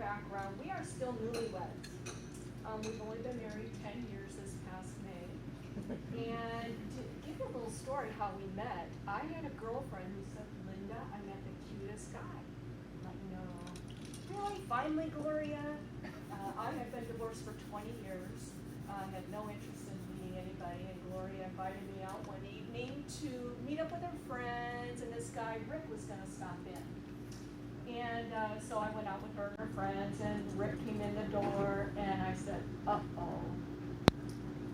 background, we are still newlyweds. We've only been married 10 years this past May. And to give you a little story how we met, I had a girlfriend who said, Linda, I met the cutest guy. I'm like, no. Really? Finally, Gloria? I had been divorced for 20 years. I had no interest in meeting anybody, and Gloria invited me out one evening to meet up with her friends, and this guy, Rick, was going to stop in. And so I went out with her and her friends, and Rick came in the door, and I said, uh-oh.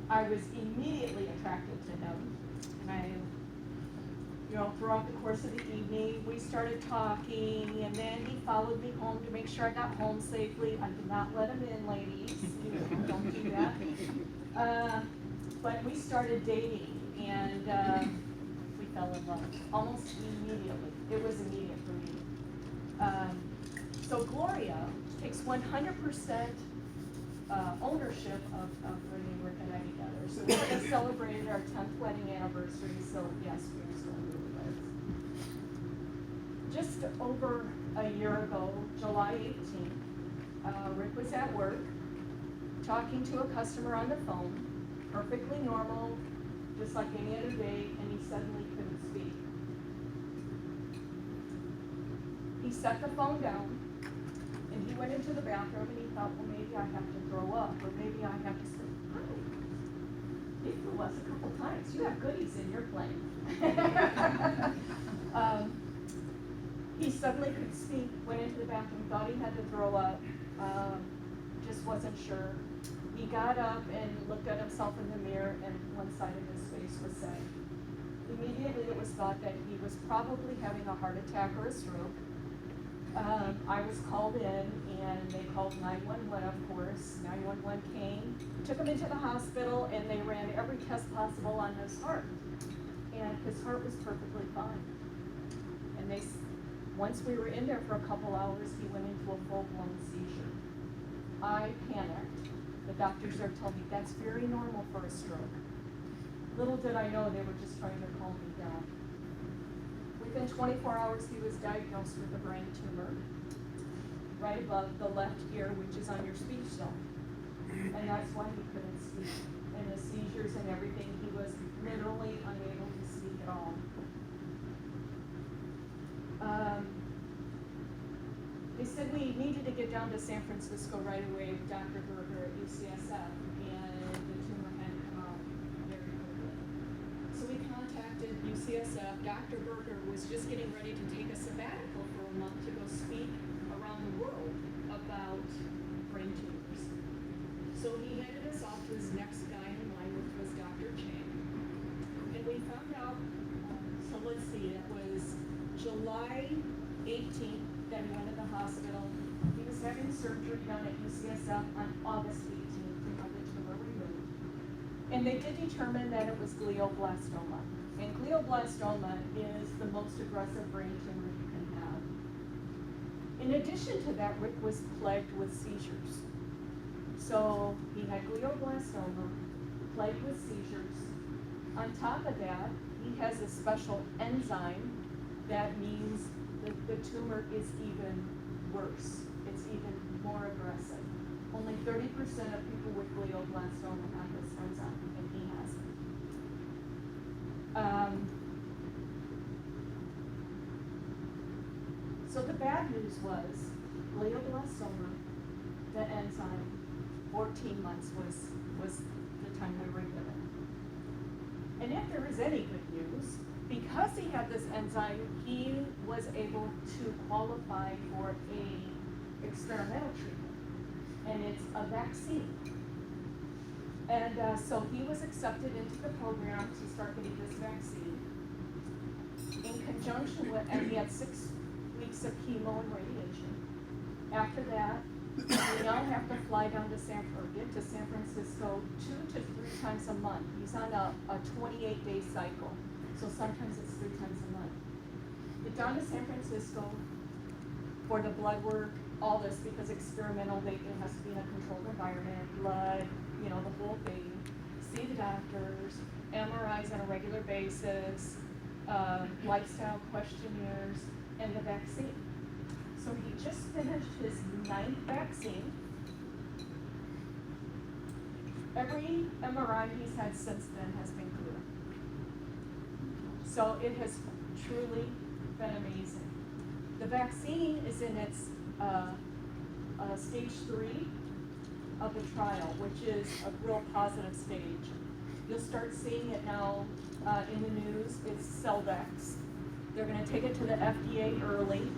I was immediately attracted to him. And throughout the course of the evening, we started talking, and then he followed me home to make sure I got home safely. I did not let him in, ladies. Don't do that. But we started dating, and we fell in love almost immediately. It was immediate for me. So Gloria takes 100% ownership of bringing Rick and I together. So we just celebrated our 10th wedding anniversary, so yes, we are still newlyweds. Just over a year ago, July 18th, Rick was at work, talking to a customer on the phone, perfectly normal, just like any other day, and he suddenly couldn't speak. He set the phone down, and he went into the bathroom, and he thought, well, maybe I have to throw up, or maybe I have to say, hi, you flew us a couple times. You have goodies in your plane. He suddenly could speak, went into the bathroom, thought he had to throw up, just wasn't sure. He got up and looked at himself in the mirror, and one side of his face was sad. Immediately it was thought that he was probably having a heart attack or a stroke. I was called in, and they called 911, of course. 911 came, took him into the hospital, and they ran every test possible on his heart. And his heart was perfectly fine. And once we were in there for a couple hours, he went into a full-blown seizure. I panicked. The doctors there told me that's very normal for a stroke. Little did I know they were just trying to calm me down. Within 24 hours, he was diagnosed with a brain tumor right above the left ear, which is on your speech zone. And that's why he couldn't speak. And the seizures and everything, he was literally unable to speak at all. They said we needed to get down to San Francisco right away with Dr. Berger at UCSF, and the tumor had come out very quickly. So we contacted UCSF. Dr. Berger was just getting ready to take a sabbatical for a month to go speak around the world about brain tumors. So he handed us off to his next guy in line, which was Dr. Chang. And we found out, so let's see, it was July 18th that he went to the hospital. He was having surgery done at UCSF on August 18th to have the tumor removed. And they did determine that it was glioblastoma. And glioblastoma is the most aggressive brain tumor you can have. In addition to that, Rick was plagued with seizures. So he had glioblastoma, plagued with seizures. On top of that, he has a special enzyme that means that the tumor is even worse. It's even more aggressive. Only 30% of people with glioblastoma have this enzyme, and he has it. So the bad news was glioblastoma, the enzyme, 14 months was the time we were given. And if there is any good news, because he had this enzyme, he was able to qualify for a experimental treatment, and it's a vaccine. And so he was accepted into the program to start getting this vaccine. In conjunction with, and he had 6 weeks of chemo and radiation. After that, we now have to fly down to San Francisco 2 to 3 times a month. He's on a 28-day cycle. So sometimes it's 3 times a month. Get down to San Francisco for the blood work, all this, because experimental, it has to be in a controlled environment, blood, the whole thing. See the doctors, MRIs on a regular basis, lifestyle questionnaires, and the vaccine. So he just finished his 9th vaccine. Every MRI he's had since then has been clear. So it has truly been amazing. The vaccine is in its stage 3 of the trial, which is a real positive stage. You'll start seeing it now in the news. It's Celldex. They're going to take it to the FDA early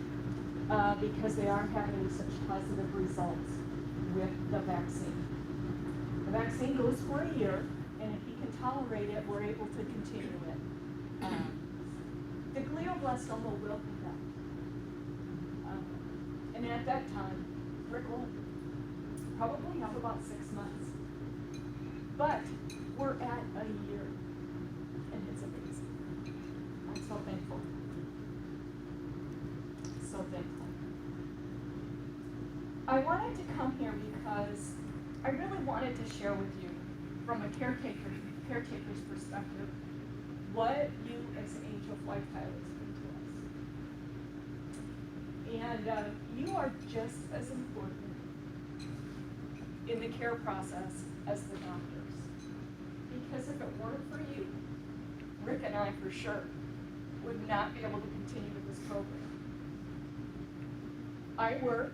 because they are having such positive results with the vaccine. The vaccine goes for a year, and if he can tolerate it, we're able to continue it. The glioblastoma will come back. And at that time, Rick will probably have about 6 months. But we're at a year, and it's amazing. I'm so thankful. So thankful. I wanted to come here because I really wanted to share with you, from a caretaker's perspective, what you as Angel Flight pilots bring to us. And you are just as important in the care process as the doctors. Because if it weren't for you, Rick and I for sure would not be able to continue with this program. I work,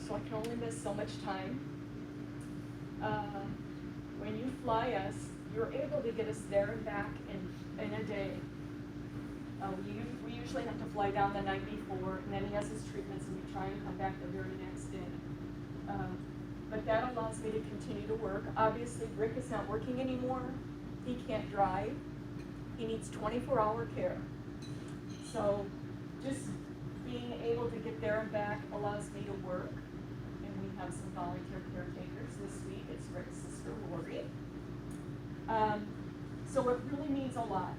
so I can only miss so much time. When you fly us, you're able to get us there and back in a day. We usually have to fly down the night before, and then he has his treatments, and we try and come back the very next day. But that allows me to continue to work. Obviously, Rick is not working anymore. He can't drive. He needs 24-hour care. So just being able to get there and back allows me to work. And we have some volunteer caretakers this week. It's Rick's sister, Lori. So it really means a lot.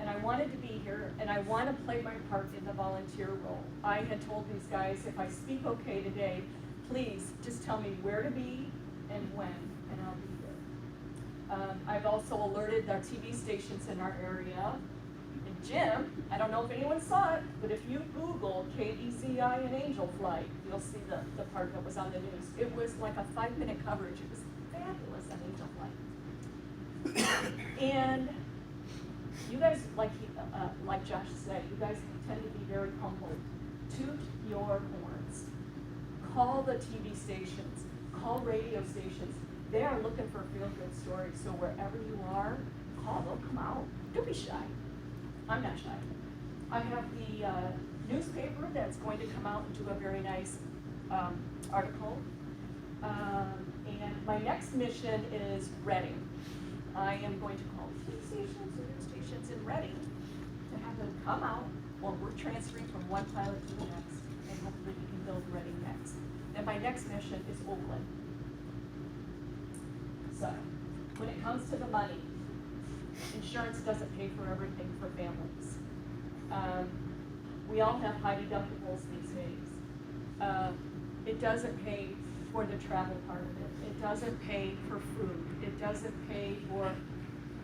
And I wanted to be here, and I want to play my part in the volunteer role. I had told these guys, if I speak okay today, please just tell me where to be and when, and I'll be here. I've also alerted our TV stations in our area. And Jim, I don't know if anyone saw it, but if you Google KEZI and Angel Flight, you'll see the part that was on the news. It was like a 5-minute coverage. It was fabulous on Angel Flight. And you guys, like Josh said, you guys tend to be very humble. Toot your horns. Call the TV stations. Call radio stations. They are looking for feel-good stories. So wherever you are, call them, come out. Don't be shy. I'm not shy. I have the newspaper that's going to come out and do a very nice article. And my next mission is Reading. I am going to call TV stations or news stations in Reading to have them come out while we're transferring from one pilot to the next, and hopefully we can build Reading next. And my next mission is Oakland. So, when it comes to the money, insurance doesn't pay for everything for families. We all have high deductibles these days. It doesn't pay for the travel part of it. It doesn't pay for food. It doesn't pay for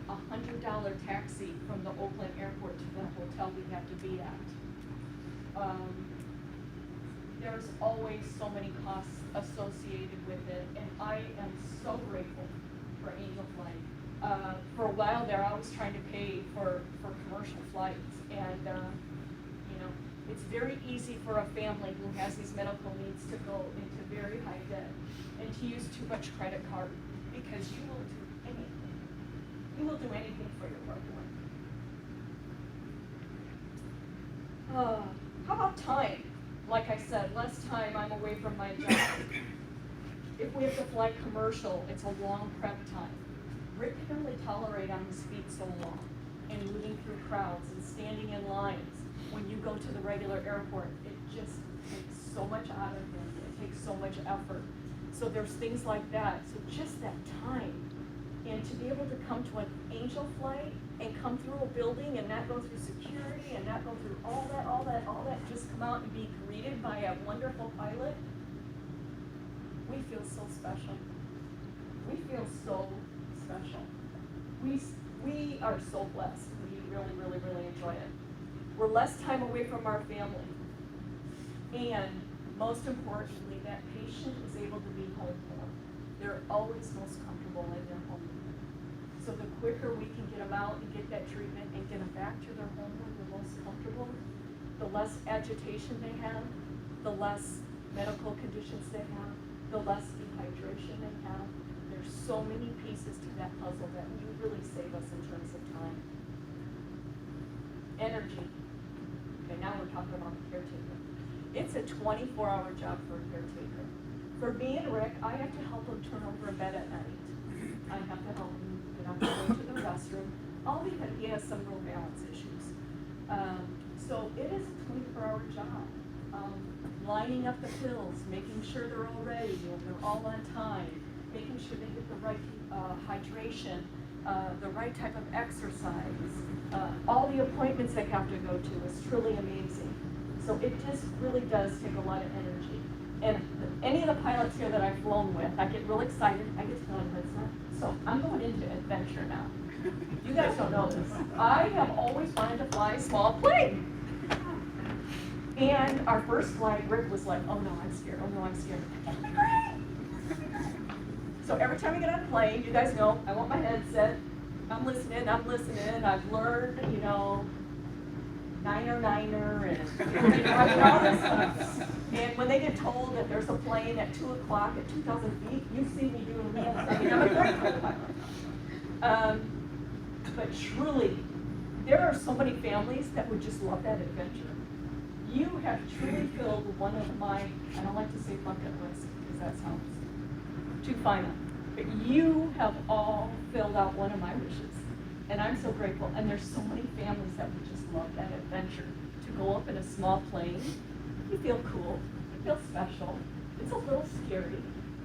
a $100 taxi from the Oakland airport to the hotel we have to be at. There's always so many costs associated with it, and I am so grateful for Angel Flight. For a while there, I was trying to pay for commercial flights, and it's very easy for a family who has these medical needs to go into very high debt and to use too much credit card, because you will do anything. You will do anything for your loved one. How about time? Like I said, less time I'm away from my job. If we have to fly commercial, it's a long prep time. Rick can only tolerate on his feet so long, and moving through crowds and standing in lines. When you go to the regular airport, it just takes so much out of him. It takes so much effort. So there's things like that. So just that time, and to be able to come to an Angel Flight and come through a building and not go through security and not go through all that, just come out and be greeted by a wonderful pilot, we feel so special. We feel so special. We are so blessed. We really, really, really enjoy it. We're less time away from our family. And most importantly, that patient is able to be home more. They're always most comfortable in their home. So the quicker we can get them out and get that treatment and get them back to their home where they're most comfortable, the less agitation they have, the less medical conditions they have, the less dehydration they have. There's so many pieces to that puzzle that you really save us in terms of time. Energy. Okay, now we're talking about the caretaker. It's a 24-hour job for a caretaker. For me and Rick, I have to help him turn over a bed at night. I have to help him get up and go to the restroom, all because he has some real balance issues. So it is a 24-hour job. Lining up the pills, making sure they're all ready and they're all on time, making sure they get the right hydration, the right type of exercise. All the appointments they have to go to is truly amazing. So it just really does take a lot of energy. And any of the pilots here that I've flown with, I get real excited. I get to go on Hudson. So I'm going into adventure now. You guys don't know this. I have always wanted to fly a small plane. And our first flight, Rick was like, oh no, I'm scared. Oh no, I'm scared. It'll be great. So every time I get on a plane, you guys know, I want my headset. I'm listening. I've learned, niner, and all this stuff. And when they get told that there's a plane at 2 o'clock at 2,000 feet, you see me doing that. I mean, I'm a great pilot. But truly, there are so many families that would just love that adventure. You have truly filled one of my, I don't like to say bucket list, because that sounds too final, but you have all filled out one of my wishes. And I'm so grateful. And there's so many families that would just love that adventure. To go up in a small plane, you feel cool, you feel special. It's a little scary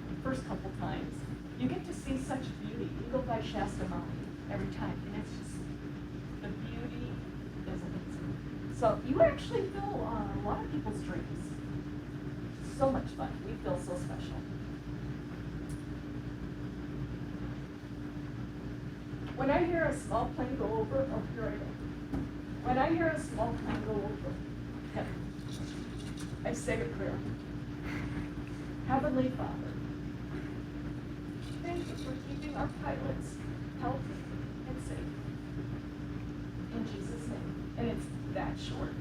the first couple times. You get to see such beauty. You go by Shasta Mountain every time, and it's just, the beauty is amazing. So you actually fill a lot of people's dreams. So much fun. We feel so special. When I hear a small plane go over, oh, here I go. When I hear a small plane go over, I say a prayer. Heavenly Father, thank you for keeping our pilots healthy and safe. In Jesus' name. And it's that short.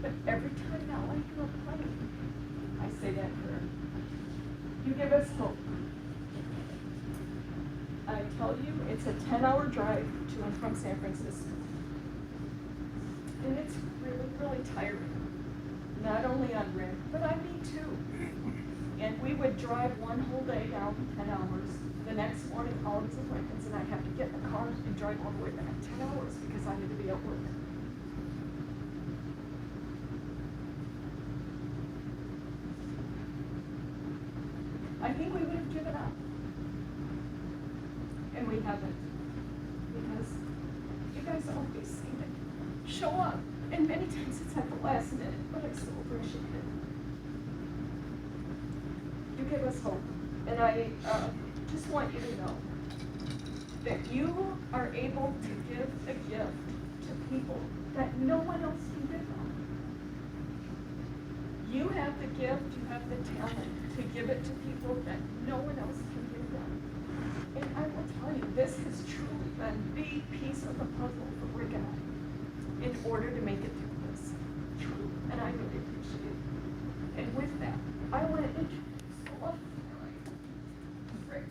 But every time now I hear a plane, I say that prayer. You give us hope. I tell you, it's a 10-hour drive to and from San Francisco. And it's really, really tiring. Not only on Rick, but on me too. And we would drive one whole day down 10 hours. The next morning, all these appointments, and I have to get in the car and drive all the way back 10 hours because I had to be at work. I think we would have given up. And we haven't. Because you guys always seem to show up. And many times it's at the last minute, but I so appreciate it. You give us hope. And I just want you to know that you are able to give a gift to people that no one else can give them. You have the gift, you have the talent to give it to people that no one else can give them. And I will tell you, this has truly been the piece of the puzzle for Rick and I in order to make it through this. True. And I really appreciate it. And with that, I want to introduce the love Rick.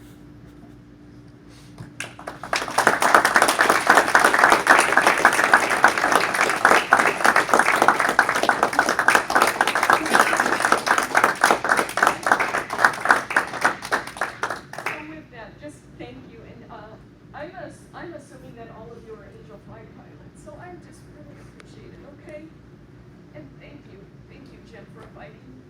I'm assuming that all of you are Angel Flight pilots, so I just really appreciate it, okay? And thank you, Jim, for inviting me.